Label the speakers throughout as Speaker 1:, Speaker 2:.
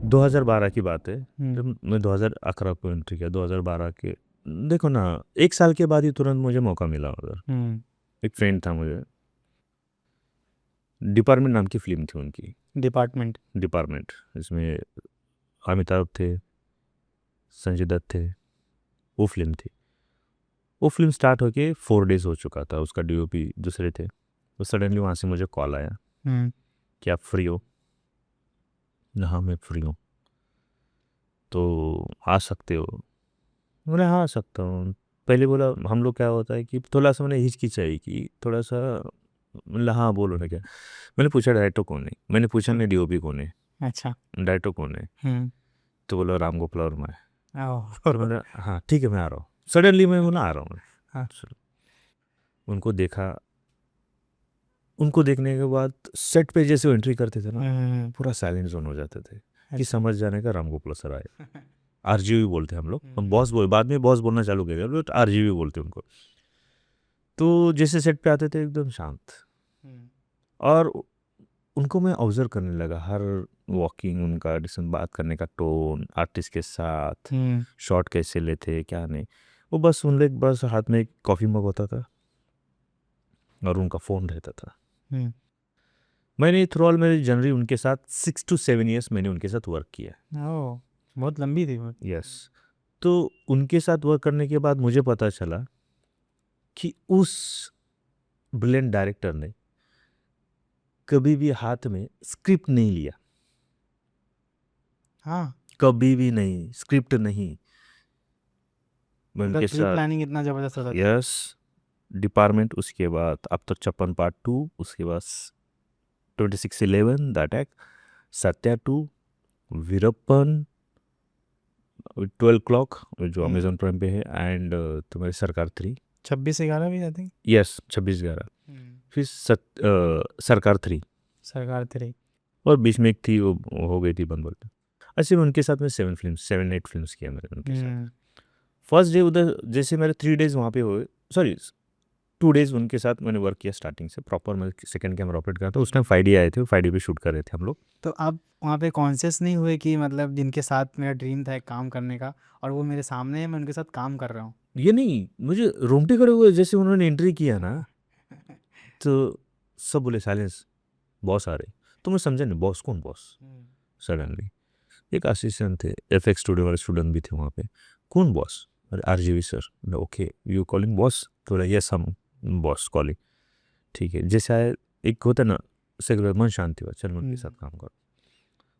Speaker 1: 2012 की बात है,
Speaker 2: हम्म,
Speaker 1: जब मैं 2011 को एंट्री किया, 2012 के देखो ना, 1 साल के बाद ही तुरंत मुझे मौका मिला उधर।
Speaker 2: हम्म,
Speaker 1: एक फ्रेंड था मुझे, डिपार्टमेंट नाम की फिल्म थी उनकी।
Speaker 2: डिपार्टमेंट।
Speaker 1: डिपार्टमेंट, इसमें अमिताभ थे, संजय दत्त थे, वो फिल्म थी। वो फिल्म स्टार्ट होके 4 डेज हो चुका था, उसका डीओपी दूसरे थे। तो सडनली वहाँ से मुझे कॉल आया
Speaker 2: हम्म,
Speaker 1: कि आप फ्री हो। हाँ मैं फ्री हूँ, तो आ सकते हो। मैंने हाँ आ सकता हूँ। पहले बोला, हम लोग क्या होता है कि थोड़ा सा मैंने हिचकिचाई कि थोड़ा सा, मतलब हाँ बोलो ना क्या। मैंने पूछा डायरेक्टर कौन है, मैंने पूछा नहीं डीओपी कौन है,
Speaker 2: अच्छा।
Speaker 1: डायरेक्टर कौन है।
Speaker 2: हम्म।
Speaker 1: तो बोला राम गोपाल वर्मा है। तो
Speaker 2: ओह।
Speaker 1: मैंने हाँ ठीक है मैं आ रहा हूँ। सडनली मैं बोला आ रहा हूँ।
Speaker 2: हाँ।
Speaker 1: चलो, उनको देखा। उनको देखने के बाद सेट पे जैसे एंट्री करते थे ना, पूरा साइलेंट जोन हो जाते थे कि
Speaker 2: अच्छा।
Speaker 1: समझ जाने का राम गोपाल सर आए। आरजीवी बोलते हैं हम
Speaker 2: हम्म,
Speaker 1: बॉस बोल, बाद में बॉस बोलना चालू किया, बट आरजीवी बोलते हैं उनको। तो जैसे सेट पे आते थे एकदम शांत,
Speaker 2: हम्म,
Speaker 1: और उनको मैं ऑब्जर्व करने लगा, हर वॉकिंग उनका, डिसेंट बात करने का टोन, आर्टिस्ट के साथ
Speaker 2: हम्म,
Speaker 1: शॉट कैसे लेते क्या नहीं। वो बस उन लोग, बस हाथ में एक कॉफ़ी मग होता था और उनका फ़ोन रहता था।
Speaker 2: हम्म।
Speaker 1: मैंने थ्रू ऑल मेरी जनरली उनके साथ 6 to 7 years मैंने उनके साथ वर्क किया।
Speaker 2: ओह, बहुत लंबी थी वो।
Speaker 1: यस। तो उनके साथ वर्क करने के बाद मुझे पता चला कि उस ब्रिलियंट डायरेक्टर ने कभी भी हाथ में स्क्रिप्ट नहीं लिया,
Speaker 2: हाँ।
Speaker 1: कभी भी नहीं, स्क्रिप्ट नहीं। मैं
Speaker 2: उनका
Speaker 1: उनके
Speaker 2: प्री
Speaker 1: साथ,
Speaker 2: प्लानिंग इतना जबरदस्त होता था।
Speaker 1: यस, डिपार्टमेंट, उसके बाद अब तो चप्पन पार्ट 2, उसके बाद 2611 the attack, Satya 2, Veerappan, 12 o'clock जो
Speaker 2: हम्म।
Speaker 1: अमेजोन प्राइम पे है, एंड तुम्हारी सरकार 3।
Speaker 2: 26/11 भी आई थिंक।
Speaker 1: यस, 26/11।
Speaker 2: हम्म।
Speaker 1: फिर सरकार 3,
Speaker 2: सरकार 3।
Speaker 1: और बीच में एक थी, वो हो गई थी बंद बोलते। ऐसे में उनके साथ में 7 8 फिल्म्स किया मैंने उनके साथ।
Speaker 2: हम्म,
Speaker 1: फर्स्ट डे उधर जैसे मेरे 3 डेज वहाँ पे हुए, सॉरी 2 डेज उनके साथ मैंने वर्क किया स्टार्टिंग से प्रॉपर। मैं सेकंड कैमरा ऑपरेट करा था, उस टाइम 5D आए थे, 5D पे शूट कर रहे थे हम लोग।
Speaker 2: तो आप वहाँ पे कॉन्शियस नहीं हुए कि मतलब जिनके साथ मेरा ड्रीम था एक काम करने का, और वो मेरे सामने है, मैं उनके साथ काम कर रहा हूँ।
Speaker 1: ये नहीं, मुझे रोंगटे खड़े हुए जैसे उन्होंने एंट्री किया ना। तो सब बोले साइलेंस, बॉस आ रहे। तो मैं समझा नहीं बॉस कौन, बॉस।
Speaker 2: हम्म,
Speaker 1: सडनली एक असिस्टेंट थे, एफएक्स स्टूडियो वाले स्टूडेंट भी थे वहाँ पे। कौन बॉस? अरे RGV sir. Okay, you calling boss? तो यस हम बॉस कॉलिंग। ठीक है, जैसे आए, एक होता है ना सेकुलर, मन शांति हुआ, चल मैं उनके साथ काम करूँ।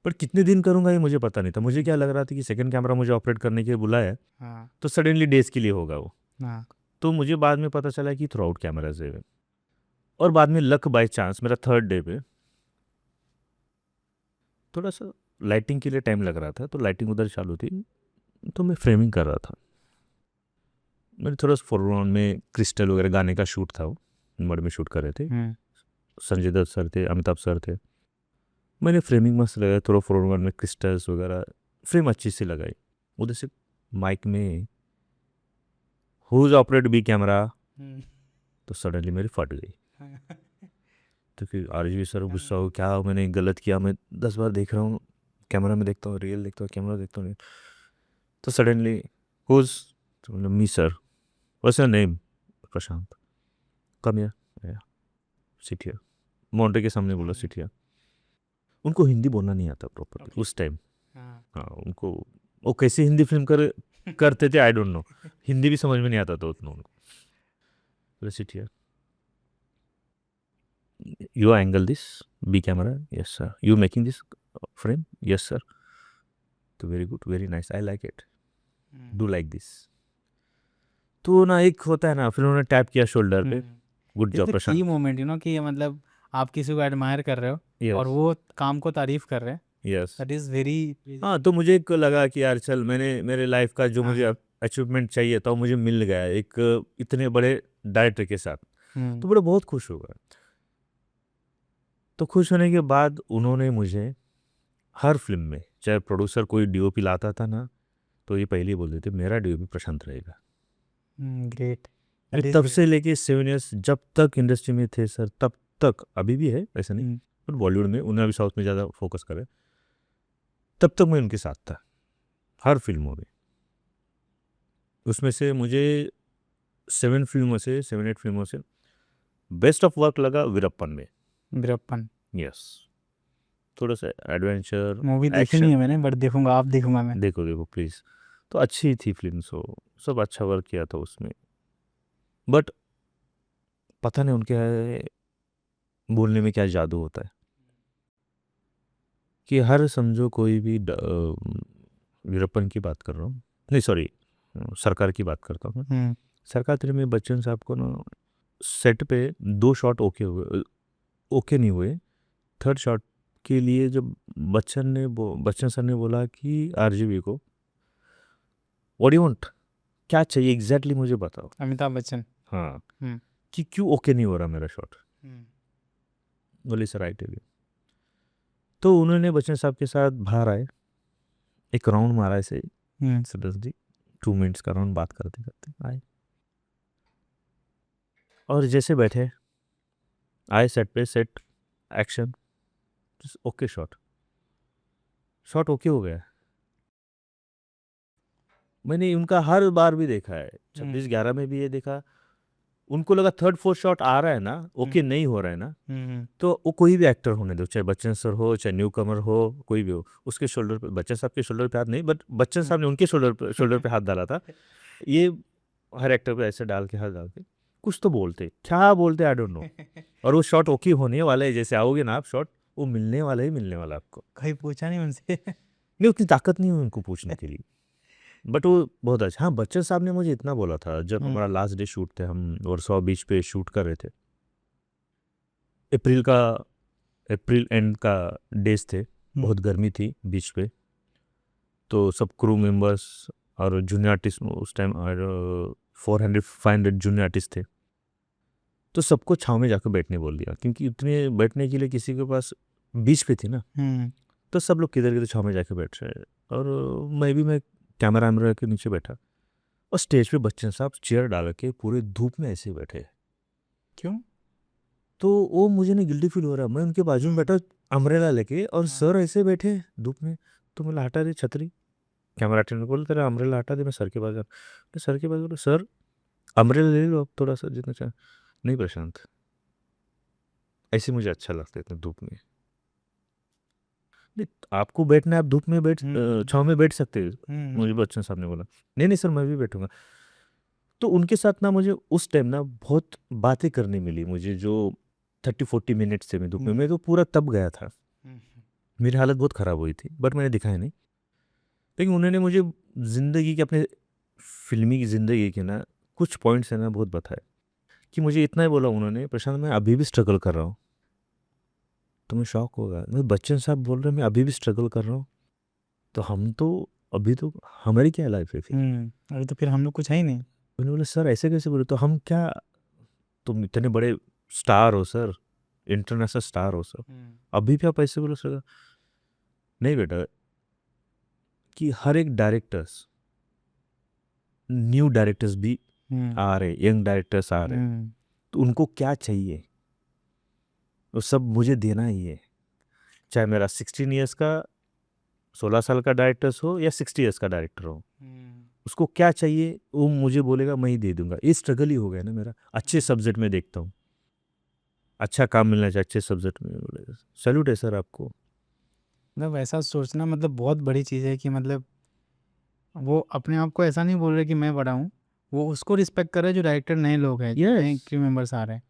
Speaker 1: पर कितने दिन करूंगा ये मुझे पता नहीं था। मुझे क्या लग रहा था कि सेकंड कैमरा मुझे ऑपरेट करने के लिए बुलाया है,
Speaker 2: हाँ,
Speaker 1: तो सडनली डेज के लिए होगा वो।
Speaker 2: हाँ।
Speaker 1: तो मुझे बाद में पता चला कि थ्रू आउट कैमराज है। और बाद में लक बाय चांस मेरा थर्ड डे पे थोड़ा सा लाइटिंग के लिए टाइम लग रहा था, तो लाइटिंग उधर चालू थी, तो मैं फ्रेमिंग कर रहा था। मैंने थोड़ा सा फोरग्राउंड में क्रिस्टल वगैरह गाने का शूट था, वो मड में शूट कर रहे थे।
Speaker 2: हम्म,
Speaker 1: संजय दत्त सर थे, अमिताभ सर थे। मैंने फ्रेमिंग मस्त लगाया, थोड़ा फोरग्राउंड में क्रिस्टल्स वगैरह, फ्रेम अच्छी सी लगाई। उधर से माइक में हुज ऑपरेट बी कैमरा,
Speaker 2: हम्म।
Speaker 1: तो सडनली मेरी फट गई।
Speaker 2: हाँ।
Speaker 1: तो फिर आरजीवी सर गुस्सा हो, क्या मैंने गलत किया, मैं 10 बार देख रहा हूँ, कैमरा में देखता हूँ, रियल देखता हूँ, कैमरा देखता हूँ। तो सडनली हुज, तो मतलब me sir, what's your name? Prashant. Come here, sit here. Monty के सामने बोला सिट हियर। उनको हिंदी बोलना नहीं आता प्रॉपरली
Speaker 2: ओके।
Speaker 1: उस टाइम।
Speaker 2: हाँ।
Speaker 1: हाँ उनको, वो कैसे हिंदी फिल्म करते थे आई डोंट नो। हिंदी भी समझ में नहीं आता था उतना उनको। बोला sit here, you angle this be camera, yes sir, you making this frame, yes sir. तो very good, very nice, I like it,
Speaker 2: hmm,
Speaker 1: do like this. तो ना एक होता है ना, फिर उन्होंने टैप किया शोल्डर पे,
Speaker 2: hmm.
Speaker 1: Good
Speaker 2: is
Speaker 1: job
Speaker 2: the की
Speaker 1: प्रशांत।
Speaker 2: मोमेंट, कि ये मतलब आप किसी को एडमायर कर रहे हो और
Speaker 1: यस,
Speaker 2: वो काम को तारीफ कर रहे हैं।
Speaker 1: यस।
Speaker 2: That is very.
Speaker 1: हाँ तो मुझे एक लगा कि यार चल, मैंने मेरे लाइफ का जो मुझे
Speaker 2: हाँ।
Speaker 1: अचीवमेंट चाहिए था वो मुझे मिल गया है, एक इतने बड़े डायरेक्टर के साथ।
Speaker 2: हम्म,
Speaker 1: तो बड़ा बहुत खुश हो गया। तो खुश होने के बाद उन्होंने मुझे हर फिल्म में, चाहे प्रोड्यूसर कोई डीओपी लाता था ना, तो ये पहले ही बोल देते मेरा डीओपी प्रशांत रहेगा।
Speaker 2: ग्रेट।
Speaker 1: ये
Speaker 2: दैट इज़
Speaker 1: तब
Speaker 2: ग्रेट।
Speaker 1: से लेके 7 years जब तक इंडस्ट्री में थे सर, तब तक, अभी भी है ऐसा नहीं,
Speaker 2: हम्म,
Speaker 1: पर बॉलीवुड में उन्हें अभी साउथ में ज़्यादा फोकस करे। तब तक मैं उनके साथ था हर फिल्मों में। उसमें से मुझे 7 8 फिल्मों से बेस्ट ऑफ वर्क लगा वीरप्पन में।
Speaker 2: वीरप्पन
Speaker 1: यस, थोड़ा सा एडवेंचर
Speaker 2: मूवी देखी
Speaker 1: एक्शन।
Speaker 2: नहीं है मैंने, बट देखूंगा, आप देखूंगा मैं।
Speaker 1: देखो देखो प्लीज़। तो अच्छी थी फिल्म, सब अच्छा वर्क किया था उसमें। बट पता नहीं उनके बोलने में क्या जादू होता है कि हर समझो कोई भी वीरप्पन की बात कर रहा हूँ, नहीं सॉरी, सरकार की बात करता हूँ मैं। सरकार 3 में बच्चन साहब को ना सेट पे 2 शॉट ओके नहीं हुए। थर्ड शॉट के लिए जब बच्चन सर ने बोला कि आरजीवी को व्हाट डू यू वांट, क्या चाहिए एग्जैक्टली मुझे बताओ।
Speaker 2: अमिताभ बच्चन।
Speaker 1: हाँ,
Speaker 2: हम्म
Speaker 1: कि क्यों ओके नहीं हो रहा मेरा शॉट।
Speaker 2: हम्म
Speaker 1: बोले सर आई टेल यू। तो उन्होंने बच्चन साहब के साथ बाहर आए, एक राउंड मारा ऐसे
Speaker 2: हम्म
Speaker 1: सीरियसली 2 मिनट्स का राउंड, बात करते करते आए और जैसे बैठे आए सेट पे, set action okay, shot shot okay हो गया। मैंने उनका हर बार भी देखा है, 26/11 में भी ये देखा। उनको लगा थर्ड फोर्थ शॉट आ रहा है ना, ओके नहीं हो रहा है ना, तो वो कोई भी एक्टर होने दो, चाहे बच्चन सर हो चाहे न्यू कमर हो, कोई भी हो, उसके शोल्डर पे, बच्चन साहब के शोल्डर पे हाथ नहीं, बट बच्चन साहब ने उनके शोल्डर पे हाथ डाला था। ये हर एक्टर पे ऐसे डाल के, हाथ डाल के कुछ तो बोलते, क्या बोलते आई डोंट नो। और वो शॉट ओके होने वाला है, जैसे आओगे ना आप शॉट, वो मिलने वाला ही मिलने वाला आपको।
Speaker 2: कहीं पूछा नहीं उनसे?
Speaker 1: नहीं, उतनी ताकत नहीं है उनको पूछने के लिए, बट वो बहुत अच्छा। हाँ, बच्चन साहब ने मुझे इतना बोला था, जब हमारा लास्ट डे शूट थे, हम वर्सोवा बीच पे शूट कर रहे थे, अप्रैल एंड का डेज थे, बहुत गर्मी थी बीच पे, तो सब क्रू मेंबर्स और जूनियर आर्टिस्ट उस टाइम, और 400-500 जूनियर आर्टिस्ट थे, तो सबको छाँव में जाकर बैठने बोल दिया, क्योंकि इतने बैठने के लिए किसी के पास, बीच पे थी ना, तो सब लोग किधर किधर छाँव में जाके बैठ रहे हैं। और मैं कैमरा के नीचे बैठा, और स्टेज पे बच्चन साहब चेयर डाल के पूरे धूप में ऐसे बैठे।
Speaker 2: क्यों?
Speaker 1: तो वो मुझे ना गिल्टी फील हो रहा, मैं उनके बाजू में बैठा अम्ब्रेला लेके, और सर ऐसे बैठे धूप में। तो मैं हटा दे छतरी, कैमरा अटेंड बोल, तेरा अम्ब्रेला हटा दे, मैं सर के पास सर के पास बोला, सर अम्ब्रेला ले लो अब थोड़ा सा जितना चाहे। नहीं प्रशांत, ऐसे मुझे अच्छा लगता है इतने धूप में। नहीं, आपको बैठना है, आप धूप में छाँव में बैठ सकते हैं, मुझे बच्चन साहब ने बोला। नहीं नहीं सर, मैं भी बैठूंगा। तो उनके साथ ना मुझे उस टाइम ना बहुत बातें करने मिली मुझे, जो 30-40 मिनट से मैं धूप में, मैं तो पूरा तब गया था, मेरी हालत बहुत ख़राब हुई थी, बट मैंने दिखाया नहीं। लेकिन उन्होंने मुझे ज़िंदगी के, अपने फिल्मी की ज़िंदगी के ना कुछ पॉइंट्स है ना बहुत बताए, कि मुझे इतना ही बोला उन्होंने, प्रशांत मैं अभी भी स्ट्रगल कर रहा हूँ। तो मैं शॉक होगा, मैं बच्चन साहब बोल रहे हैं मैं अभी भी स्ट्रगल कर रहा हूँ, तो हम तो अभी तो हमारी क्या लाइफ है फिर।
Speaker 2: अभी तो फिर हम लोग कुछ है ही नहीं।
Speaker 1: उन्होंने बोला सर ऐसे कैसे बोले, तो हम क्या, तुम इतने बड़े स्टार हो सर, इंटरनेशनल स्टार हो सर, अभी भी आप ऐसे बोलो सर। नहीं बेटा, कि हर एक डायरेक्टर्स, न्यू डायरेक्टर्स भी आ रहे, यंग डायरेक्टर्स आ रहे, तो उनको क्या चाहिए वो सब मुझे देना ही है, चाहे मेरा 16 ईयर्स का 16 साल का डायरेक्टर्स हो या 60 ईयर्स का डायरेक्टर हो, उसको क्या चाहिए वो मुझे बोलेगा, मैं ही दे दूंगा। ये स्ट्रगल ही हो गया ना मेरा। अच्छे सब्जेक्ट में देखता हूँ, अच्छा काम मिलना चाहिए अच्छे सब्जेक्ट में, बोलेगा सैल्यूट है सर आपको।
Speaker 2: मतलब ऐसा सोचना मतलब बहुत बड़ी चीज़ है कि मतलब वो अपने आप को ऐसा नहीं बोल रहे कि मैं बड़ा हूँ, वो उसको रिस्पेक्ट कर रहे हैं जो डायरेक्टर नए लोग हैं, नए
Speaker 1: यस,
Speaker 2: क्रू मेंबर्स आ रहे हैं।